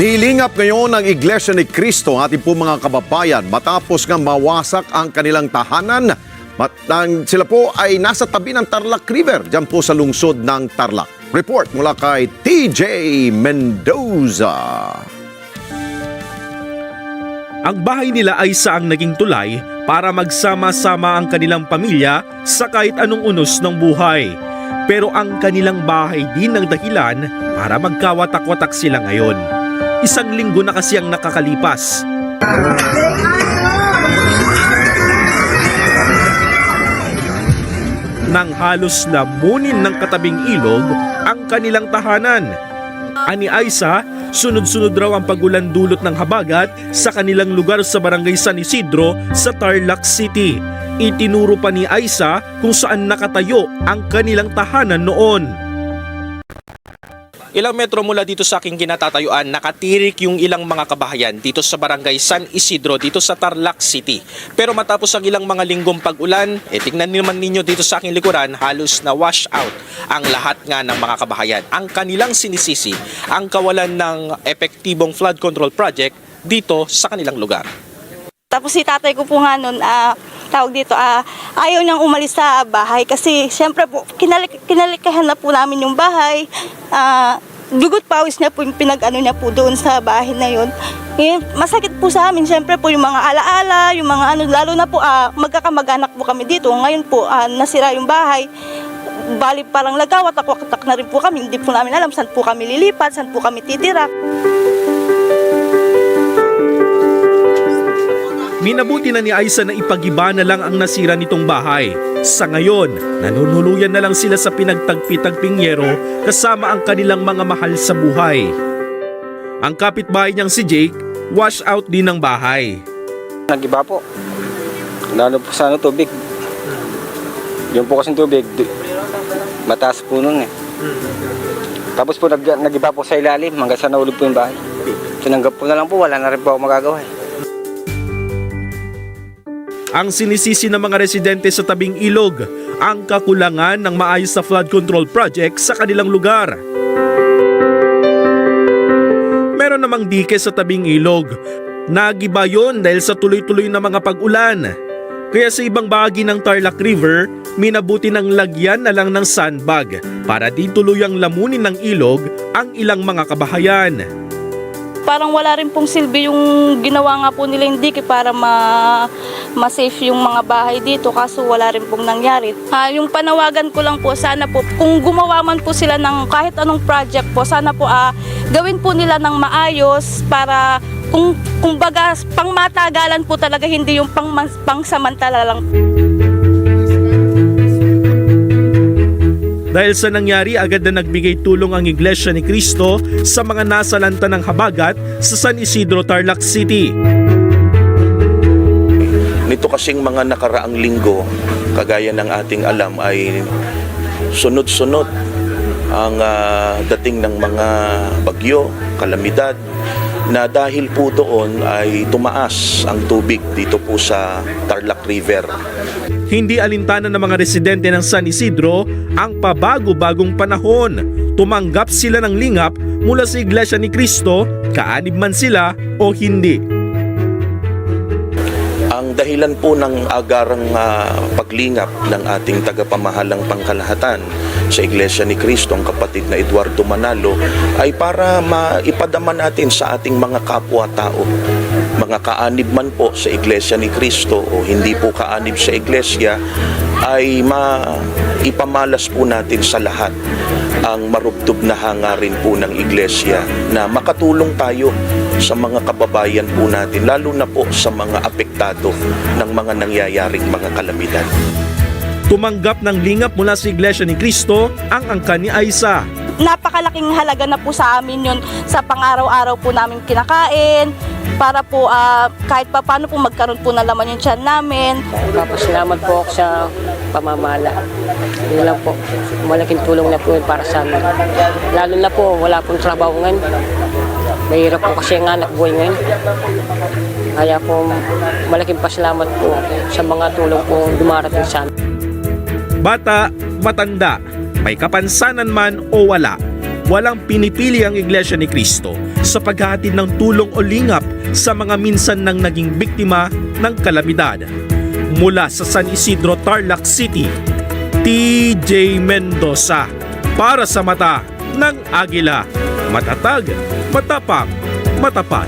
Nilingap ngayon ang Iglesia ni Cristo ang ating po mga kababayan matapos nga mawasak ang kanilang tahanan. Sila po ay nasa tabi ng Tarlac River, dyan po sa lungsod ng Tarlac. Report mula kay TJ Mendoza. Ang bahay nila ay saang naging tulay para magsama-sama ang kanilang pamilya sa kahit anong unos ng buhay. Pero ang kanilang bahay din ang dahilan para magkawatak-watak sila ngayon. Isang linggo na kasi ang nakakalipas. Nang halos lamunin ng katabing ilog ang kanilang tahanan. Ani Aiza, sunod-sunod raw ang pagulan dulot ng habagat sa kanilang lugar sa Barangay San Isidro sa Tarlac City. Itinuro pa ni Aiza kung saan nakatayo ang kanilang tahanan noon. Ilang metro mula dito sa aking kinatatayuan, nakatirik yung ilang mga kabahayan dito sa Barangay San Isidro, dito sa Tarlac City. Pero matapos ang ilang mga linggong pag-ulan, tingnan naman ninyo dito sa aking likuran, halos na wash out ang lahat nga ng mga kabahayan. Ang kanilang sinisisi, ang kawalan ng epektibong flood control project dito sa kanilang lugar. Tapos si tatay ko po nga nun, ayaw niyang umalis sa bahay kasi siyempre po, kinalikahan na po namin yung bahay. Dugot pawis niya po yung pinag-ano niya po doon sa bahay na yun. Masakit po sa amin, siyempre po yung mga alaala, yung mga ano, lalo na po magkakamag-anak po kami dito. Ngayon po nasira yung bahay. Bali parang lagawatak-watak na rin po kami. Hindi po namin alam saan po kami lilipat, saan po kami titira. Minabuti na ni Aiza na ipagiba na lang ang nasira nitong bahay. Sa ngayon, nanunuluyan na lang sila sa pinagtagpi-tagping yero kasama ang kanilang mga mahal sa buhay. Ang kapitbahay niyang si Jake, wash out din ng bahay. Nag-iba po. Lalo po sa tubig. Yung po kasing tubig, mataas po nun eh. Tapos po nag-iba po sa ilalim hanggang sa naulog po yung bahay. Tinanggap po na lang po, wala na rin po ako magagawa eh. Ang sinisisi ng mga residente sa tabing ilog, ang kakulangan ng maayos na flood control project sa kanilang lugar. Meron namang dike sa tabing ilog. Nagiba yun dahil sa tuloy-tuloy na mga pag-ulan. Kaya sa ibang bahagi ng Tarlac River, minabuti ng lagyan na lang ng sandbag para di tuluyang lamunin ng ilog ang ilang mga kabahayan. Parang wala rin pong silbi yung ginawa nga po nila yung dike para ma-safe yung mga bahay dito, kaso wala rin pong nangyari. Yung panawagan ko lang po, sana po kung gumawa man po sila ng kahit anong project po, sana po gawin po nila ng maayos para kung baga pangmatagalan po talaga, hindi yung pangsamantala lang. Dahil sa nangyari, agad na nagbigay tulong ang Iglesia ni Cristo sa mga nasalanta ng habagat sa San Isidro, Tarlac City. Nito kasing mga nakaraang linggo, kagaya ng ating alam, ay sunod-sunod ang dating ng mga bagyo, kalamidad, na dahil po doon ay tumaas ang tubig dito po sa Tarlac River. Hindi alintana ng mga residente ng San Isidro ang pabago-bagong panahon. Tumanggap sila ng lingap mula sa Iglesia ni Cristo, kaanib man sila o hindi. Ang dahilan po ng agarang paglingap ng ating tagapamahalang pangkalahatan sa Iglesia ni Cristo, ang kapatid na Eduardo Manalo, ay para maipadama natin sa ating mga kapwa-tao, mga kaanib man po sa Iglesia ni Cristo o hindi po kaanib sa Iglesia, ay maipamalas po natin sa lahat ang marubdob na hangarin po ng Iglesia na makatulong tayo sa mga kababayan po natin, lalo na po sa mga apektado ng mga nangyayaring mga kalamidad. Tumanggap ng lingap mula sa Iglesia ni Cristo ang angkan ni Aiza. Napakalaking halaga na po sa amin yun sa pang-araw-araw po namin kinakain, para po kahit pa paano po magkaroon po ng laman yung tiyan namin. Papasalamat po ako sa pamamala. Yun lang po. Malaking tulong na po yun para sa amin. Lalo na po, wala pong trabaho ngayon. Mahirap po kasi ang anak buhay ngayon. Kaya po, malaking pasalamat po sa mga tulong po dumarating sa amin. Bata, matanda, may kapansanan man o wala, walang pinipili ang Iglesia ni Cristo sa paghahatid ng tulong o lingap sa mga minsan nang naging biktima ng kalamidad. Mula sa San Isidro, Tarlac City, TJ Mendoza para sa mata ng Agila. Matatag, matapang, matapat.